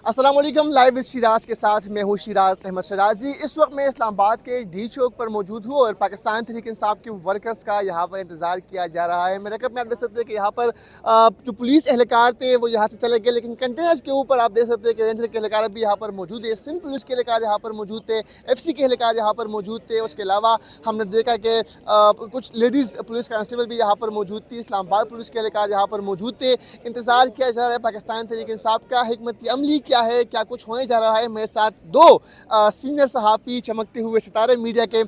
السلام علیکم، live with Shiraz کے ساتھ میں ہوں شیراز احمد شرازی۔ اس وقت میں اسلام آباد کے ڈی چوک پر موجود ہوں اور پاکستان تحریک انصاف کے ورکرز کا یہاں پر انتظار کیا جا رہا ہے۔ میرے میں آپ دیکھ سکتے ہیں کہ یہاں پر جو پولیس اہلکار تھے وہ یہاں سے چلے گئے، لیکن کنٹینرز کے اوپر آپ دیکھ سکتے ہیں کہ رینجر کے اہلکار بھی یہاں پر موجود ہے، سندھ پولیس کے اہلکار یہاں پر موجود تھے، ایف سی کے اہلکار یہاں پر موجود تھے۔ اس کے علاوہ ہم نے دیکھا کہ کچھ لیڈیز پولیس کانسٹیبل بھی یہاں پر موجود تھی، اسلام آباد پولیس کے اہلکار یہاں پر موجود تھے۔ انتظار کیا جا رہا ہے پاکستان تحریک انصاف کا، حکمت عملی کیا ہے، کیا کچھ ہونے جا رہا ہے۔ میرے ساتھ دو سینئر صحافی، چمکتے ہوئے ستارے میڈیا کے،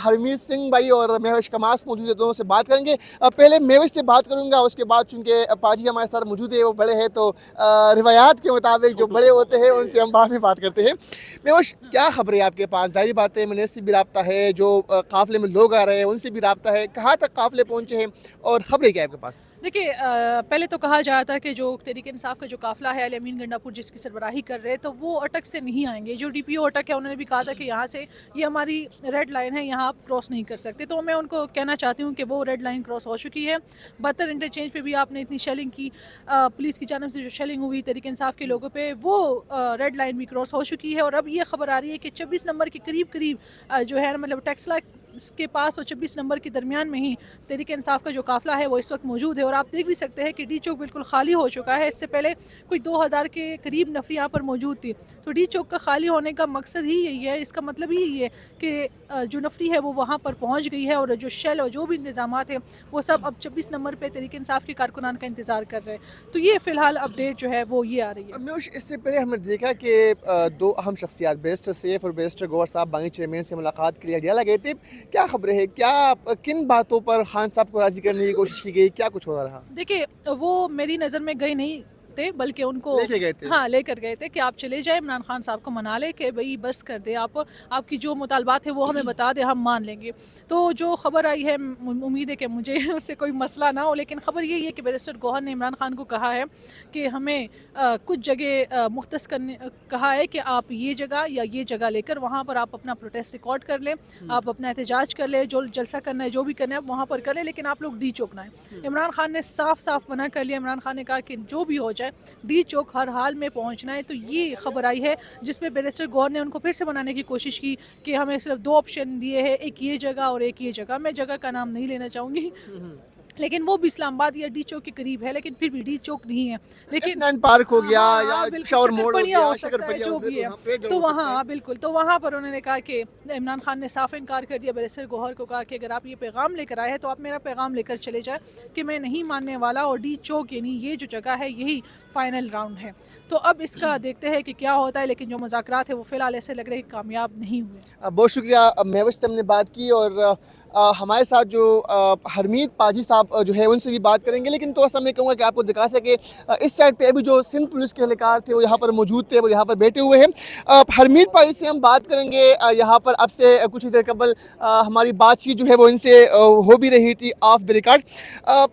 ہرمیت سنگھ بھائی اور مہوش کماس موجود ہے، دونوں سے بات کریں گے۔ پہلے مہوش سے بات کروں گا، اس کے بعد چونکہ پاجی ہمارے ساتھ موجود ہے، وہ بڑے ہیں تو روایات کے مطابق جو بڑے ہوتے ہیں ان سے ہم بعد میں بات کرتے ہیں۔ مہوش، کیا خبر ہے آپ کے پاس؟ ظاہری بات ہے منیس سے بھی رابطہ ہے، جو قافلے میں لوگ آ رہے ہیں ان سے بھی رابطہ ہے، کہاں تک قافلے پہنچے ہیں اور خبریں کیا ہے آپ کے پاس؟ دیکھیے، پہلے تو کہا جا رہا تھا کہ جو تحریک انصاف کا جو قافلہ ہے علی امین گنڈا پور جس کی سربراہی کر رہے تو وہ اٹک سے نہیں آئیں گے۔ جو ڈی پی او اٹک ہے انہوں نے بھی کہا تھا کہ یہاں سے یہ ہماری ریڈ لائن ہے، یہاں آپ کراس نہیں کر سکتے۔ تو میں ان کو کہنا چاہتی ہوں کہ وہ ریڈ لائن کراس ہو چکی ہے۔ 72 انٹرچینج پہ بھی آپ نے اتنی شیلنگ کی، پولیس کی جانب سے جو شیلنگ ہوئی تحریک انصاف کے لوگوں پہ، وہ ریڈ لائن بھی کراس ہو چکی ہے۔ اور اب یہ خبر آ رہی ہے کہ 26 نمبر کے قریب جو ہے مطلب ٹیکسلا کے پاس اور 26 نمبر کے درمیان میں ہی تحریک انصاف کا جو قافلہ ہے وہ اس وقت موجود ہے۔ اور آپ دیکھ بھی سکتے ہیں کہ ڈی چوک بالکل خالی ہو چکا ہے۔ اس سے پہلے کوئی 2000 کے قریب نفری یہاں پر موجود تھی۔ تو ڈی چوک کا خالی ہونے کا مقصد ہی یہی ہے، اس کا مطلب ہی یہی ہے کہ جو نفری ہے وہ وہاں پر پہنچ گئی ہے، اور جو شیل اور جو بھی انتظامات ہیں وہ سب اب 26 نمبر پہ تحریک انصاف کے کارکنان کا انتظار کر رہے ہیں۔ تو یہ فی الحال اپڈیٹ جو ہے وہ یہ آ رہی ہے۔ مہوش، اس سے پہلے ہم نے دیکھا کہ دو اہم شخصیات بیرسٹر سیف اور بیرسٹر گوہر صاحب بانگی چیئرمین سے ملاقات کے لیے اڈیالہ گئے تھے۔ کیا خبریں ہیں؟ کیا کن باتوں پر خان صاحب کو راضی کرنے کی کوشش کی گئی؟ کیا کچھ ہو رہا؟ دیکھیے، وہ میری نظر میں گئے نہیں تھے، بلکہ ان کو لے کے گئے تھے؟ ہاں لے کر گئے تھے کہ آپ چلے جائیں، عمران خان صاحب کو منا لے کہ بھئی بس کر دے، آپ کی جو مطالبات ہیں وہ ہمیں بتا دے، ہم مان لیں گے۔ تو جو خبر آئی ہے، امید ہے کہ مجھے اس سے کوئی مسئلہ نہ ہو، لیکن خبر یہی ہے کہ بیرسٹر گوہر نے عمران خان کو کہا ہے کہ ہمیں کچھ جگہ مختص کرنے کہا ہے کہ آپ یہ جگہ یا یہ جگہ لے کر وہاں پر آپ اپنا پروٹیسٹ ریکارڈ کر لیں، آپ اپنا احتجاج کر لیں، جو جلسہ کرنا ہے جو بھی کرنا ہے آپ وہاں پر کر لیں، لیکن آپ لوگ ڈی چوک نہ آئیں۔ عمران خان نے صاف صاف منع کر لیا۔ عمران خان نے کہا کہ جو بھی ہو جائے ڈی چوک ہر حال میں پہنچنا ہے۔ تو یہ خبر آئی ہے جس پہ بیرسٹر گوہر نے ان کو پھر سے بنانے کی کوشش کی کہ ہمیں صرف دو آپشن دیے ہیں، ایک یہ جگہ اور ایک یہ جگہ۔ میں جگہ کا نام نہیں لینا چاہوں گی، لیکن وہ بھی اسلام آباد یا ڈی چوک کے قریب ہے، لیکن پھر بھی ڈی چوک نہیں ہے۔ لیکن پارک ہو گیا یا شاور موڑ ہو شکرپڑیاں گیا، ہو سکتا ہے، جو بھی ہے، تو وہاں بالکل، تو وہاں پر انہوں نے کہا کہ عمران خان نے صاف انکار کر دیا۔ بیرسٹر گوہر کو کہا کہ اگر آپ یہ پیغام لے کر آئے ہیں تو آپ میرا پیغام لے کر چلے جائیں کہ میں نہیں ماننے والا، اور ڈی چوک یعنی یہ جو جگہ ہے یہی فائنل راؤنڈ ہے۔ تو اب اس کا دیکھتے ہیں کہ کیا ہوتا ہے، لیکن جو مذاکرات ہیں وہ فی الحال ایسے لگ رہے ہیں کہ کامیاب نہیں ہوئے۔ بہت شکریہ مہوش سے ہم نے بات کی، اور ہمارے ساتھ جو ہرمیت پاجی صاحب جو ہے ان سے بھی بات کریں گے، لیکن تو میں کہوں گا کہ آپ کو دکھا سکے اس سائڈ پہ ابھی جو سندھ پولیس کے اہلکار تھے وہ یہاں پر موجود تھے، وہ یہاں پر بیٹھے ہوئے ہیں۔ ہرمیت پاجی سے ہم بات کریں گے، یہاں پر اب سے کچھ ہی دیر قبل ہماری بات چیت جو ہے وہ ان سے ہو بھی رہی تھی آف دی ریکارڈ۔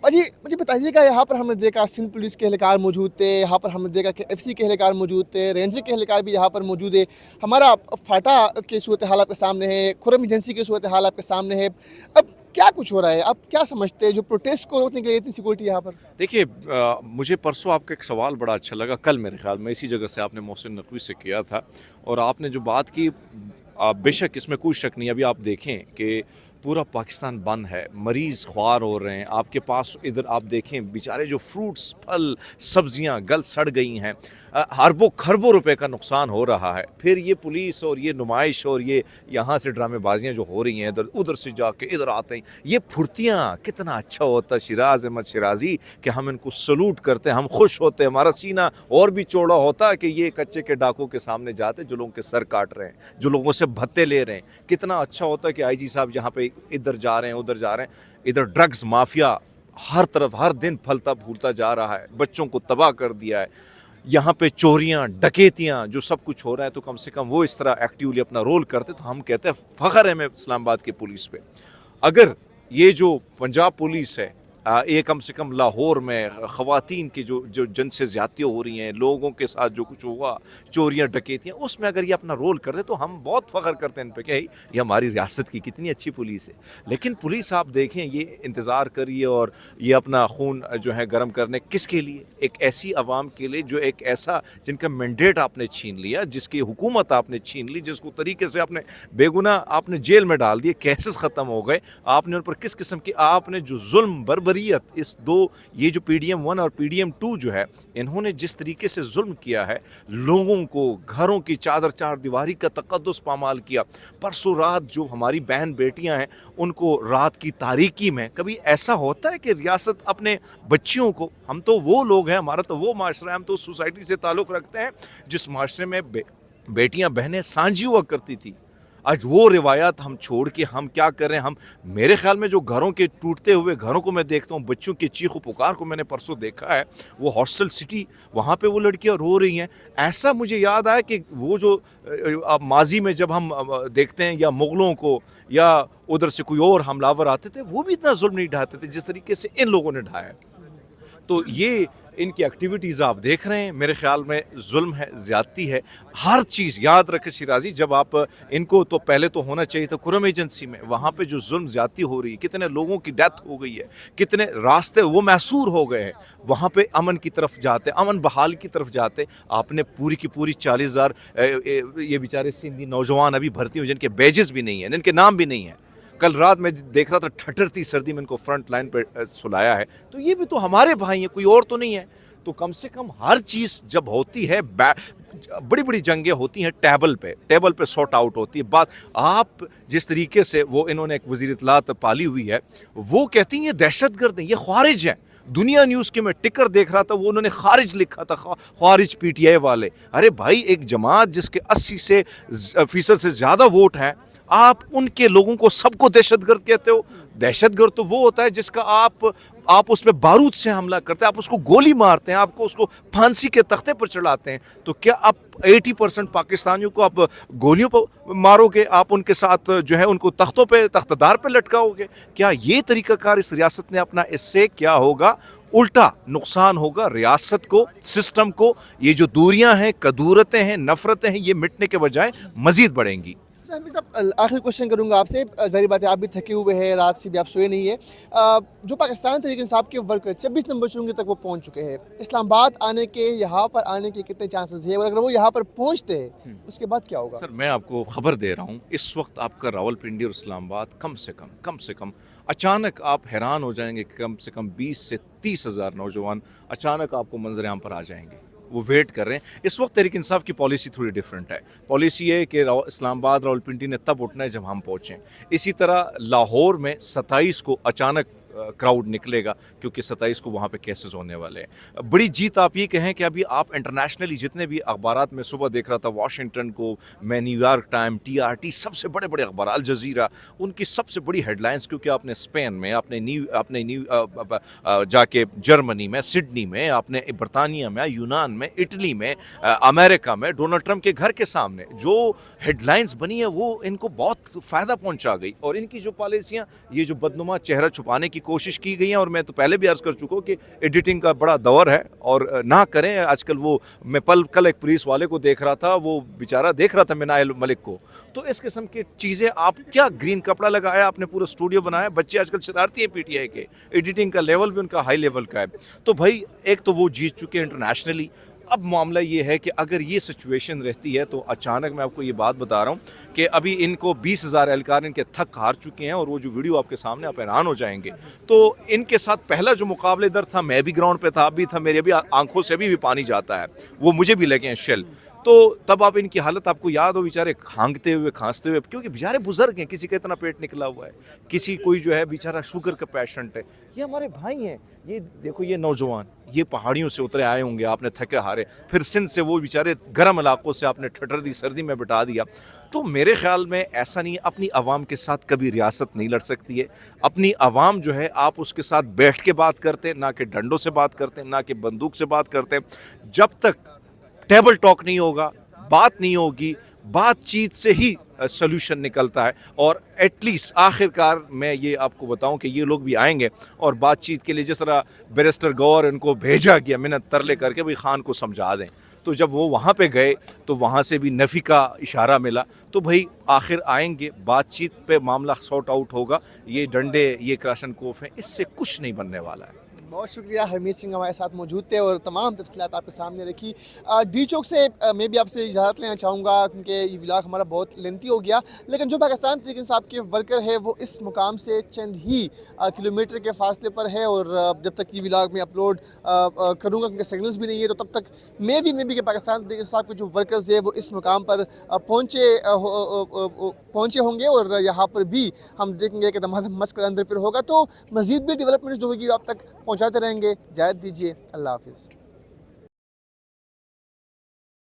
پاجی مجھے بتائیے گا، یہاں پر ہم نے دیکھا سندھ پولیس کے اہلکار موجود تھے، یہاں پر ہم نے دیکھا کہ ایف سی کے اہلکار موجود تھے، رینجر کے اہلکار بھی یہاں پر موجود ہے، ہمارا فاٹا کی صورتحال آپ کے سامنے ہے، خرم ایجنسی کی صورتحال آپ کے سامنے ہے۔ اب کیا کچھ ہو رہا ہے؟ آپ کیا سمجھتے ہیں جو پروٹیسٹ کو روکنے کے لیے اتنی سیکورٹی یہاں پر؟ دیکھیے، مجھے پرسوں آپ کا ایک سوال بڑا اچھا لگا، کل میرے خیال میں اسی جگہ سے آپ نے محسن نقوی سے کیا تھا، اور آپ نے جو بات کی بے شک اس میں کوئی شک نہیں۔ ابھی آپ دیکھیں کہ پورا پاکستان بند ہے، مریض خوار ہو رہے ہیں، آپ کے پاس ادھر آپ دیکھیں بیچارے جو فروٹس، پھل، سبزیاں گل سڑ گئی ہیں، اربوں کھربوں روپے کا نقصان ہو رہا ہے۔ پھر یہ پولیس اور یہ نمائش اور یہ یہاں سے ڈرامے بازیاں جو ہو رہی ہیں، ادھر سے جا کے ادھر آتے ہیں، یہ پھرتیاں کتنا اچھا ہوتا ہے شیراز احمد شیرازی کہ ہم ان کو سلوٹ کرتے ہیں، ہم خوش ہوتے ہیں، ہمارا سینہ اور بھی چوڑا ہوتا ہے کہ یہ کچے کے ڈاکوں کے سامنے جاتے جو لوگوں کے سر کاٹ رہے ہیں، جو لوگوں سے بھتے لے رہے ہیں۔ کتنا اچھا ہوتا ہے کہ آئی جی صاحب یہاں پہ ادھر جا رہے ہیں ادھر جا رہے ہیں۔ ادھر ڈرگز مافیا ہر طرف ہر دن پھلتا پھولتا جا رہا ہے، بچوں کو تباہ کر دیا ہے، یہاں پہ چوریاں ڈکیتیاں جو سب کچھ ہو رہا ہے، تو کم سے کم وہ اس طرح ایکٹیولی اپنا رول کرتے تو ہم کہتے ہیں فخر ہے میں اسلام آباد کی پولیس پہ۔ اگر یہ جو پنجاب پولیس ہے ये कम से कम लाहौर में ख़वातीन की जो जन से ज़्यादतियाँ हो रही हैं, लोगों के साथ जो कुछ हुआ, चोरियाँ डकैतियाँ, उसमें अगर ये अपना रोल कर दे तो हम बहुत फ़ख्र करते हैं इन पे कि ये हमारी रियासत की कितनी अच्छी पुलिस है। लेकिन पुलिस आप देखें, ये इंतज़ार करिए और ये अपना खून जो है गर्म करने किसके लिए? एक ऐसी आवाम के लिए जो एक ऐसा जिनका मैंडेट आपने छीन लिया, जिसकी हुकूमत आपने छीन ली, जिसको तरीके से आपने बेगुनाह आपने जेल में डाल दिए, केसेस ख़त्म हो गए, आपने उन पर किस किस्म की आपने जो जुल्म बर्बरियत इस दो ये जो PDM 1 और PDM 2 जो है, इन्होंने जिस तरीके से जुल्म किया है, लोगों को घरों की चादर चार दीवारी का तक़द्दुस पामाल किया। परसों रात जो हमारी बहन बेटियां हैं उनको रात की तारीकी में, कभी ऐसा होता है कि रियासत अपने बच्चियों को, हम तो वो लोग हैं, हमारा तो वो माशरा है, हम तो उस सोसाइटी से ताल्लुक़ रखते हैं जिस माशरे में बेटियां बहनें सांझी हुआ करती थी। आज वो रिवायात हम छोड़ के हम क्या कर रहे हैं? हम, मेरे ख्याल में जो घरों के टूटते हुए घरों को मैं देखता हूँ, बच्चों की चीखो पुकार को मैंने परसों देखा है, वो हॉस्टल सिटी वहाँ पे वो लड़कियाँ रो रही हैं। ऐसा मुझे याद आया कि वो जो अब माजी में जब हम देखते हैं या मुग़लों को या उधर से कोई और हमलावर आते थे, वो भी इतना जुल्म नहीं ढाते थे जिस तरीके से इन लोगों ने ढाया। तो ये इनकी एक्टिविटीज़ आप देख रहे हैं, मेरे ख्याल में जुल्म है, ज़्यादती है, हर चीज़। याद रखें शिराजी, जब आप इनको, तो पहले तो होना चाहिए था कुरम एजेंसी में, वहाँ पे जो जुल्म ज़्यादती हो रही है, कितने लोगों की डेथ हो गई है, कितने रास्ते वो मैसूर हो गए हैं, वहाँ पे अमन की तरफ जाते, अमन बहाल की तरफ जाते, आपने पूरी की पूरी 40,000 ये बेचारे सिंधी नौजवान अभी भर्ती हुए जिनके बैजेस भी नहीं हैं, जिनके नाम भी नहीं हैं। कल रात मैं देख रहा था, ठठरती सर्दी में इनको फ्रंट लाइन पे सुलाया है। तो ये भी तो हमारे भाई हैं, कोई और तो नहीं है। तो कम से कम हर चीज़ जब होती है, बड़ी बड़ी जंगें होती हैं, टेबल पे सॉर्ट आउट होती है बात। आप जिस तरीके से वो इन्होंने एक वज़ीर इत्तलात पाली हुई है, वो कहती हैं ये दहशतगर्द हैं, ये ख्वारिज हैं। दुनिया न्यूज़ के मैं टिकर देख रहा था, वो उन्होंने खारिज लिखा था, ख्वारिज PTI वाले। अरे भाई, एक जमात जिसके 80% से ज़्यादा वोट हैं, आप उनके लोगों को सबको दहशतगर्द कहते हो? दहशतगर्द तो वो होता है जिसका आप उस पर बारूद से हमला करते हैं, आप उसको गोली मारते हैं, आपको उसको फांसी के तख्ते पर चढ़ाते हैं। तो क्या आप 80% पाकिस्तानियों को आप गोलियों पर मारोगे? आप उनके साथ जो है उनको तख्तदार पे लटकाओगे? क्या ये तरीकाकार इस रियासत ने अपना? इससे क्या होगा? उल्टा नुकसान होगा रियासत को, सिस्टम को। ये जो दूरियां हैं, कदूरतें हैं, नफरतें हैं, ये मिटने के बजाय मजीद बढ़ेंगी। साहब, आखिरी क्वेश्चन करूंगा आपसे। ज़ाहिर बात है आप भी थके हुए हैं, रात से भी आप सोए नहीं है। जो पाकिस्तान तहरीक इंसाफ के वर्कर 26 नंबर चुनौती तक वो पहुंच चुके हैं, इस्लामाबाद आने के, यहाँ पर आने के कितने चांसेस हैं? और अगर वो यहाँ पर पहुंचते हैं उसके बाद क्या होगा? सर, मैं आपको खबर दे रहा हूँ, इस वक्त आपका रावलपिंडी और इस्लामाबाद कम से कम अचानक आप हैरान हो जाएंगे कि कम से कम 20 से 30 हज़ार नौजवान अचानक आपको मंजर आम पर आ जाएंगे। वो वेट कर रहे हैं। इस वक्त तहरीक इंसाफ की पॉलिसी थोड़ी डिफरेंट है। पॉलिसी ये है कि इस्लामाबाद, रावलपिंडी ने तब उठना है जब हम पहुँचें। इसी तरह लाहौर में 27 को अचानक क्राउड निकलेगा, क्योंकि 27 को वहाँ पे केसेस होने वाले हैं। बड़ी जीत आप ये कहें कि अभी आप इंटरनेशनली जितने भी अखबारात में सुबह देख रहा था, वाशिंगटन को, मैं न्यूयॉर्क टाइम, TRT, सबसे बड़े बड़े अखबार, अल जज़ीरा, उनकी सबसे बड़ी हेडलाइंस, क्योंकि आपने स्पेन में, आपने जाके जर्मनी में, सिडनी में, आपने बरतानिया में, यूनान में, इटली में, अमेरिका में, डोनाल्ड ट्रंप के घर के सामने जो हेडलाइंस बनी है, वो इनको बहुत फ़ायदा पहुँचा गई। और इनकी जो पॉलिसियाँ, ये जो बदनुमा चेहरा छुपाने की कोशिश की गई है, और मैं तो पहले भी अर्ज़ कर चुका हूँ कि एडिटिंग का बड़ा दौर है और ना करें आजकल। वो मैं कल एक पुलिस वाले को देख रहा था, वो बेचारा देख रहा था मिनाइल मलिक को। तो इस किस्म की चीज़ें, आप क्या ग्रीन कपड़ा लगाया, आपने पूरा स्टूडियो बनाया, बच्चे आजकल शरारती हैं PTI के, एडिटिंग का लेवल भी उनका हाई लेवल का है। तो भाई, एक तो वो जीत चुके हैं इंटरनेशनली। अब मामला ये है कि अगर ये सिचुएशन रहती है तो अचानक, मैं आपको ये बात बता रहा हूँ कि अभी इनको 20,000 एहलकार इनके थक हार चुके हैं, और वो जो वीडियो आपके सामने, आप हैरान हो जाएंगे। तो इनके साथ पहला जो मुकाबले दर था, मैं भी ग्राउंड पे था, आप भी था, मेरे भी आंखों से भी पानी जाता है, वो मुझे भी लगे हैं शेल। तो तब आप इनकी हालत आपको याद हो, बेचारे खांगते हुए, खांसते हुए, क्योंकि बेचारे बुजुर्ग हैं, किसी का इतना पेट निकला हुआ है, किसी कोई जो है बेचारा शुगर का पेशेंट है। ये हमारे भाई हैं। ये देखो, ये नौजवान, ये पहाड़ियों से उतरे आए होंगे, आपने थके हारे, फिर सिंध से वो बेचारे गर्म इलाकों से आपने ठठरदी सर्दी में बिठा दिया। तो मेरे ख्याल में ऐसा नहीं है, अपनी आवाम के साथ कभी रियासत नहीं लड़ सकती है। अपनी आवाम जो है, आप उसके साथ बैठ के बात करते, ना कि डंडों से बात करते, ना कि बंदूक से बात करते। जब तक टेबल टॉक नहीं होगा, बात नहीं होगी, बातचीत से ही सोल्यूशन निकलता है। और एटलीस्ट आखिरकार मैं ये आपको बताऊं कि ये लोग भी आएंगे और बातचीत के लिए जिस तरह बैरिस्टर गौर इनको भेजा गया मिन्नत तरले करके भाई खान को समझा दें, तो जब वो वहाँ पे गए तो वहाँ से भी नफ़ी का इशारा मिला। तो भाई आखिर आएंगे, बातचीत पे मामला सॉर्ट आउट होगा। ये डंडे, ये क्लाशनकोफ हैं, इससे कुछ नहीं बनने वाला है। बहुत शुक्रिया, हरमीत सिंह हमारे साथ मौजूद थे और तमाम तफसीलात आपके सामने रखी। डी चौक से मैं भी आपसे इजाज़त लेना चाहूँगा क्योंकि ये व्लॉग हमारा बहुत लेंथी हो गया, लेकिन जो पाकिस्तान तहरीक इंसाफ के वर्कर है वो इस मुकाम से चंद ही किलोमीटर के फासले पर है, और जब तक ये व्लॉग मैं अपलोड करूँगा क्योंकि सिग्नल्स भी नहीं है, तो तब तक मे भी कि पाकिस्तान तहरीक इंसाफ के जो वर्कर्स है वो इस मुकाम पर पहुँचे होंगे, और यहाँ पर भी हम देखेंगे कि धमाधम मस्क अंदर फिर होगा। तो मज़ीद भी डेवलपमेंट जो होगी आप तक पहुँचाते रहेंगे। इजाज़त दीजिए, अल्लाह हाफ़िज़।